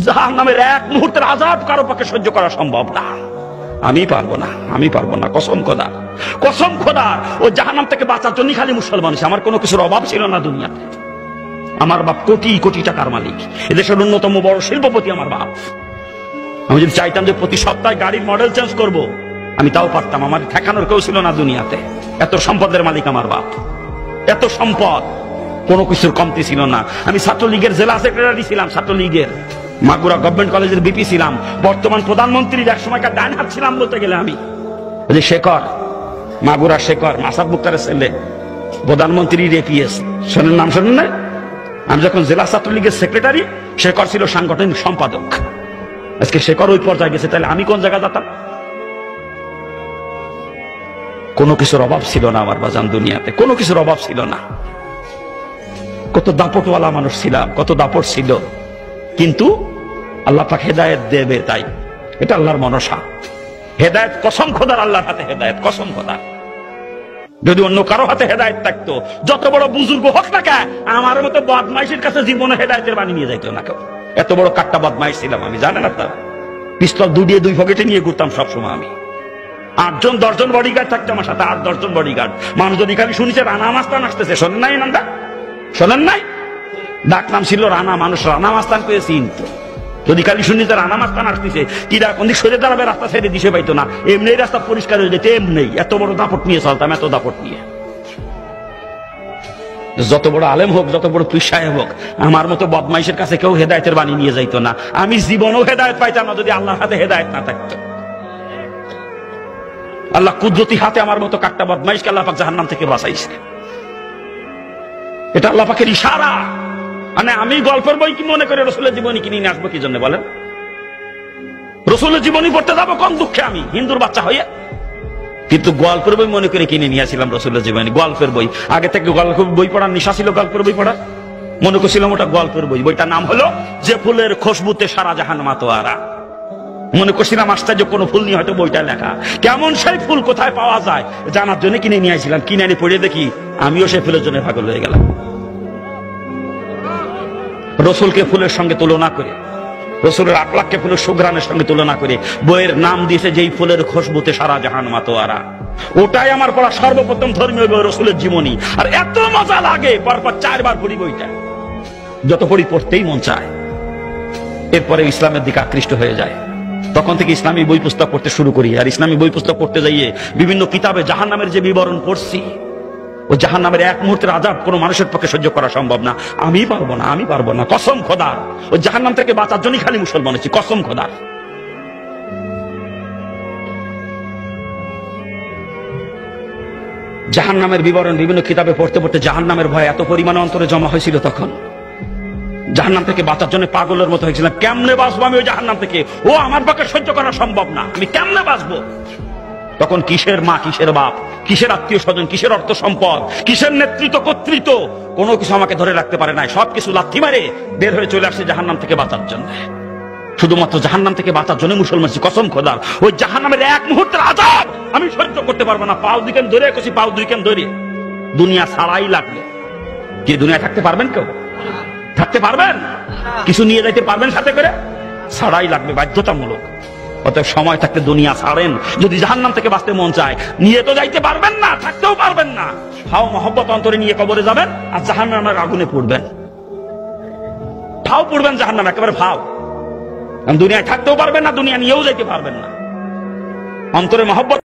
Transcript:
জাহান্নামের এক মুহূর্তের আযাব কারো পক্ষে সহ্য করা সম্ভব না। আমি পারবো না, আমি পারবো না, কসম খোদা, কসম খোদা। ও জাহান্নাম থেকে বাঁচার জন্য খালি মুসলমান হয়েছে। আমার কোনো কিছুর অভাব ছিল না দুনিয়াতে। আমার বাপ কোটি কোটি টাকার মালিক, এদেশের অন্যতম বড় শিল্পপতি আমার বাপ। আমি যদি চাইতাম যে প্রতি সপ্তাহে গাড়ির মডেল চেঞ্জ করব, আমি তাও পারতাম। আমার ঠেকানোর কেউ ছিল না দুনিয়াতে। এত সম্পদের মালিক আমার বাপ, এত সম্পদ, কোনো কিছুর কমতি ছিল না। আমি ছাত্রলীগের জেলা সেক্রেটারি ছিলাম, ছাত্রলীগের মাগুরা গভর্নমেন্ট কলেজের বিপি ছিলাম। বর্তমান প্রধানমন্ত্রীর এক সময়কার ডান হাত ছিলাম বলতে গেলে আমি। যে শেখর, মাগুরা শেখর, মাসাদ মুক্তারের ছেলে, প্রধানমন্ত্রীর এপিএস, শোনেন নাম, শোনেন না? আমি যখন জেলা ছাত্রলীগের সেক্রেটারি, শেখর ছিল সাংগঠনিক সম্পাদক। আজকে শেখর ওই পর্যায়ে গেছে, তাহলে আমি কোন জায়গায় যেতাম? কোনো কিছুর অভাব ছিল না আমার বাজান দুনিয়াতে, কোনো কিছুর অভাব ছিল না। কত দাপটওয়ালা মানুষ ছিলাম, কত দাপট ছিল, কিন্তু আল্লাহ পাক হেদায়েত দেবে, তাই এটা আল্লাহর মনসা। হেদায়েত কসম খোদার, আল্লাহর হাতে হেদায়েত, কসম খোদার। যদি অন্য কারো হাতে হেদায়েত থাকতো, যত বড় বুজুর্গ হোক না কে, আমার মতো বদমাইশের কাছে জীবনে হেদায়েতের বাণী নিয়ে যাইতো না কেউ। এত বড় কাট্টা বদমাইশ ছিলাম আমি, জানেন আপনারা? পিস্তল দুই পকেটে নিয়ে ঘুরতাম সবসময় আমি। 8 জন 10 জন বডিগার্ড থাকতো আমার সাথে, 8-10 জন বডিগার্ড। মানুষ যদি খালি শুনেছে রানা মাস্তান আসতেছে, শোনেন নাই? নামটা শোনেন নাই? ডাক নাম ছিল রানা, মানুষ রানা মাস্তান পেয়ে চিনতো। যদি খালি শুনি যে রানা মাস্তান আসতেছে, কিরা কোন দিক সরে দাঁড়াবে, রাস্তা ছেড়ে দিশে পাইতো না। এমনি রাস্তা পরিষ্কার হয়ে যেত, এমনি। এত বড় দাপট নিয়ে চলতাম, এত দাপট নিয়ে। যত বড় আলেম হোক, যত বড় পীর সাহেব হোক, আমার মতো বদমাইশের কাছে কেউ হেদায়েতের বাণী নিয়ে যাইতো না। আমি জীবনেও হেদায়েত পাইতাম না যদি আল্লাহর হাতে হেদায়েত না থাকতো। আল্লাহ কুদরতি হাতে আমার মতো কাট্টা বদমাইশকে আল্লাহ পাক জাহান্নাম থেকে বাঁচাইছে। এটা আল্লাহ পাকের ইশারা। মানে আমি গল্পের বই কি মনে করে রসুলের জীবনী কিনে নিয়ে আসবো কি জন্য বলেন? রসুলের জীবনী পড়তে যাবো কোন দুঃখে আমি, হিন্দুর বাচ্চা হয়ে? কিন্তু গল্পের বই মনে করে কিনে নিয়ে আসছিলাম রসুলের জীবনী, গল্পের বই। আগে থেকে গল্পের বই পড়ার নেশা ছিল, গল্পের বই পড়ার। মনে করছিলাম ওটা গল্পের বই। বইটার নাম হলো যে ফুলের খুশবুতে সারা জাহান মাতোয়ারা। মনে করছিলাম আশ্চর্য কোন ফুল নিয়ে হয়তো বইটা লেখা। কেমন সেই ফুল কোথায় পাওয়া যায় জানার জন্য কিনে নিয়ে আসছিলাম। কিনে এনে পড়ে দেখি আমিও সেই ফুলের জন্য পাগল হয়ে গেলাম। রসুলকে ফুলের সঙ্গে তুলনা করে, রসুলের আকলাককে ফুলের সুঘ্রাণের সঙ্গে তুলনা করে বইয়ের নাম দিয়েছে যেই ফুলের খুশবুতে সারা জাহান মাতোয়ারা। ওটাই আমার পড়া সর্বপ্রথম ধর্মীয় বই, রসুলের জীবনী। আর এত মজা লাগে, পরপর 4 বার পড়ি বইটা। যত পড়ি পড়তেই মন চায়। এরপরে ইসলামের দিকে আকৃষ্ট হয়ে যায়। তখন থেকে ইসলামী বই পুস্তক পড়তে শুরু করি। আর ইসলামী বই পুস্তক পড়তে যাইয়ে বিভিন্ন কিতাবে জাহান্নামের যে বিবরণ পড়ছি, ও জাহান্নামের এক মুহূর্তের আযাব কোনো মানুষের পক্ষে সহ্য করা সম্ভব না। আমি পারবো না, আমি পারবো না, কসম খোদার। ও জাহান্নাম থেকে বাঁচার জন্য খালি মুসলমান হয়েছি, কসম খোদার। জাহান্নামের বিবরণ বিভিন্ন কিতাবে পড়তে পড়তে জাহান্নামের ভয় এত পরিমাণে অন্তরে জমা হয়েছিল, তখন জাহান্নাম থেকে বাঁচার জন্য পাগলের মতো হয়েছিলাম। কেমনে বাঁচবো আমি ওই জাহান্নাম থেকে? ও আমার পক্ষে সহ্য করা সম্ভব না, আমি কেমনে বাঁচবো? তখন কিসের মা, কিসের বাপ, কিসের আত্মীয় স্বজন, কিসের অর্থ সম্পদ, কিসের নেতৃত্ব কর্তৃত্ব, কোনো কিছু আমাকে ধরে রাখতে পারে নাই। সবকিছু লাথি মারে বের হয়ে চলে আসছে জাহান্নাম থেকে বাঁচার জন্য। শুধুমাত্র জাহান্নাম থেকে বাঁচার জন্য মুসলমান, কসম খোদার। ওই জাহান্নামের এক মুহূর্তের আযাব আমি সহ্য করতে পারবো না। পাও দুইখান ধরে কষি, পাও দুইখান ধরে দুনিয়া ছাড়াই লাগবে। কি দুনিয়া থাকতে পারবেন? কেউ থাকতে পারবেন? কিছু নিয়ে যাইতে পারবেন সাথে করে? ছাড়াই লাগবে, বাধ্যতামূলক। অতএব সময় থাকতে দুনিয়া ছাড়েন। যদি জাহান্নাম থেকে বাঁচতে মন চায়, নিয়ে তো যাইতে পারবেন না, থাকতেও পারবেন না। ফাও মহব্বত অন্তরে নিয়ে কবরে যাবেন আর জাহান্নামের আগুনে পড়বেন। ফাও পড়বেন জাহান্নাম, একেবারে ফাও। দুনিয়ায় থাকতেও পারবেন না, দুনিয়া নিয়েও যাইতে পারবেন না। অন্তরে মহব্বত